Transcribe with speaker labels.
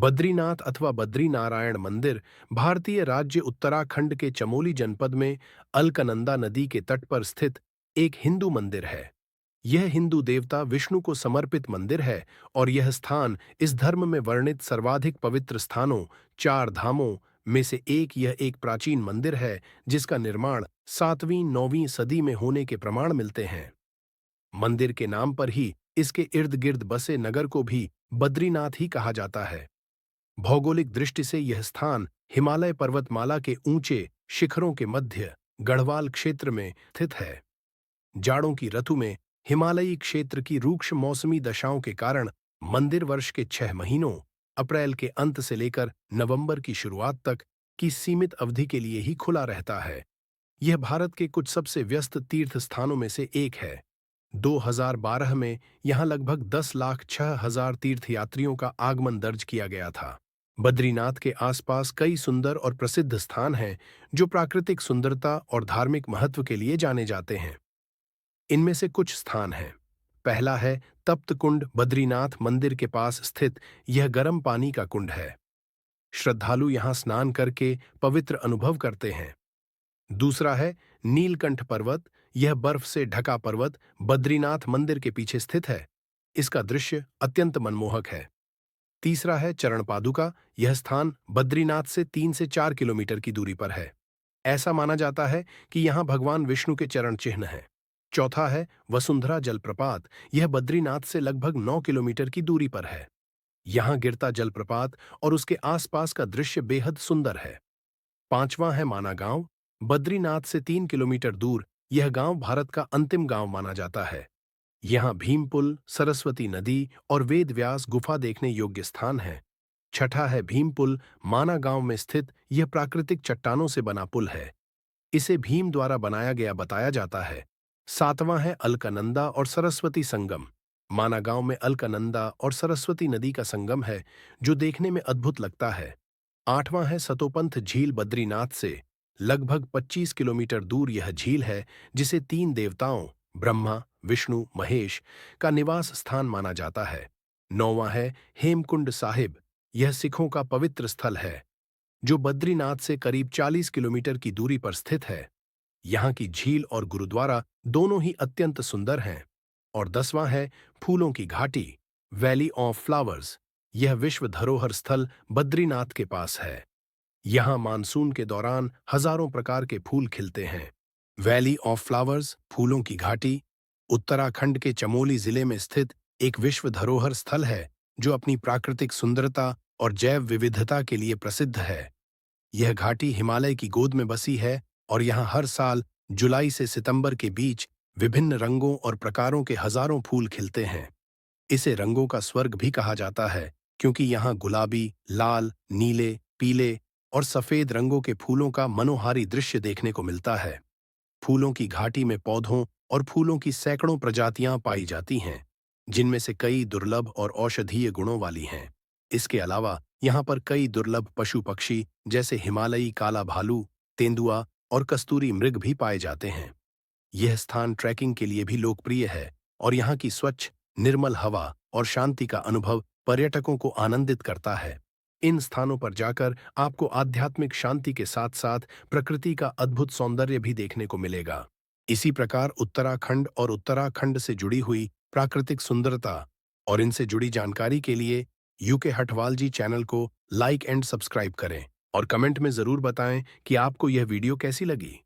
Speaker 1: बद्रीनाथ अथवा बद्रीनारायण मंदिर भारतीय राज्य उत्तराखंड के चमोली जनपद में अलकनंदा नदी के तट पर स्थित एक हिंदू मंदिर है। यह हिंदू देवता विष्णु को समर्पित मंदिर है और यह स्थान इस धर्म में वर्णित सर्वाधिक पवित्र स्थानों, चार धामों में से एक। यह एक प्राचीन मंदिर है जिसका निर्माण 7वीं-9वीं सदी में होने के प्रमाण मिलते हैं। मंदिर के नाम पर ही इसके इर्द गिर्द बसे नगर को भी बद्रीनाथ ही कहा जाता है। भौगोलिक दृष्टि से यह स्थान हिमालय पर्वतमाला के ऊंचे शिखरों के मध्य गढ़वाल क्षेत्र में स्थित है। जाड़ों की ऋतु में हिमालयी क्षेत्र की रूक्ष मौसमी दशाओं के कारण मंदिर वर्ष के 6 महीनों अप्रैल के अंत से लेकर नवंबर की शुरुआत तक की सीमित अवधि के लिए ही खुला रहता है। यह भारत के कुछ सबसे व्यस्त तीर्थ स्थानों में से एक है। 2012 में यहां लगभग 10,06,000 तीर्थयात्रियों का आगमन दर्ज किया गया था। बद्रीनाथ के आसपास कई सुंदर और प्रसिद्ध स्थान हैं जो प्राकृतिक सुंदरता और धार्मिक महत्व के लिए जाने जाते हैं। इनमें से कुछ स्थान हैं। पहला है तप्त कुंड। बद्रीनाथ मंदिर के पास स्थित यह गर्म पानी का कुंड है। श्रद्धालु यहां स्नान करके पवित्र अनुभव करते हैं। दूसरा है नीलकंठ पर्वत। यह बर्फ से ढका पर्वत बद्रीनाथ मंदिर के पीछे स्थित है। इसका दृश्य अत्यंत मनमोहक है। तीसरा है चरण पादुका। यह स्थान बद्रीनाथ से 3 से 4 किलोमीटर की दूरी पर है। ऐसा माना जाता है कि यहाँ भगवान विष्णु के चरण चिन्ह हैं। चौथा है वसुंधरा जलप्रपात। यह बद्रीनाथ से लगभग 9 किलोमीटर की दूरी पर है। यहाँ गिरता जलप्रपात और उसके आसपास का दृश्य बेहद सुंदर है। पांचवां है माना गांव। बद्रीनाथ से 3 किलोमीटर दूर यह गांव भारत का अंतिम गांव माना जाता है। यहाँ भीमपुल, सरस्वती नदी और वेद व्यास गुफा देखने योग्य स्थान है। छठा है भीमपुल। माना गांव में स्थित यह प्राकृतिक चट्टानों से बना पुल है। इसे भीम द्वारा बनाया गया बताया जाता है। सातवां है अलकनंदा और सरस्वती संगम। माना गांव में अलकनंदा और सरस्वती नदी का संगम है जो देखने में अद्भुत लगता है। आठवां है सतोपंथ झील। बद्रीनाथ से लगभग 25 किलोमीटर दूर यह झील है जिसे 3 देवताओं ब्रह्मा, विष्णु, महेश का निवास स्थान माना जाता है। नौवां है हेमकुंड साहिब। यह सिखों का पवित्र स्थल है जो बद्रीनाथ से करीब 40 किलोमीटर की दूरी पर स्थित है। यहाँ की झील और गुरुद्वारा दोनों ही अत्यंत सुंदर हैं। और 10वां है फूलों की घाटी, वैली ऑफ फ्लावर्स। यह विश्व धरोहर स्थल बद्रीनाथ के पास है। यहाँ मानसून के दौरान हजारों प्रकार के फूल खिलते हैं। वैली ऑफ फ्लावर्स, फूलों की घाटी, उत्तराखंड के चमोली जिले में स्थित एक विश्व धरोहर स्थल है जो अपनी प्राकृतिक सुंदरता और जैव विविधता के लिए प्रसिद्ध है। यह घाटी हिमालय की गोद में बसी है और यहाँ हर साल जुलाई से सितंबर के बीच विभिन्न रंगों और प्रकारों के हजारों फूल खिलते हैं। इसे रंगों का स्वर्ग भी कहा जाता है क्योंकि यहाँ गुलाबी, लाल, नीले, पीले और सफेद रंगों के फूलों का मनोहारी दृश्य देखने को मिलता है। फूलों की घाटी में पौधों और फूलों की सैकड़ों प्रजातियां पाई जाती हैं, जिनमें से कई दुर्लभ और औषधीय गुणों वाली हैं। इसके अलावा यहाँ पर कई दुर्लभ पशु पक्षी जैसे हिमालयी काला भालू, तेंदुआ और कस्तूरी मृग भी पाए जाते हैं। यह स्थान ट्रैकिंग के लिए भी लोकप्रिय है और यहाँ की स्वच्छ, निर्मल हवा और शांति का अनुभव पर्यटकों को आनंदित करता है। इन स्थानों पर जाकर आपको आध्यात्मिक शांति के साथ साथ प्रकृति का अद्भुत सौंदर्य भी देखने को मिलेगा। इसी प्रकार उत्तराखंड और उत्तराखंड से जुड़ी हुई प्राकृतिक सुंदरता और इनसे जुड़ी जानकारी के लिए यूके हटवाल जी चैनल को लाइक एंड सब्सक्राइब करें और कमेंट में जरूर बताएं कि आपको यह वीडियो कैसी लगी।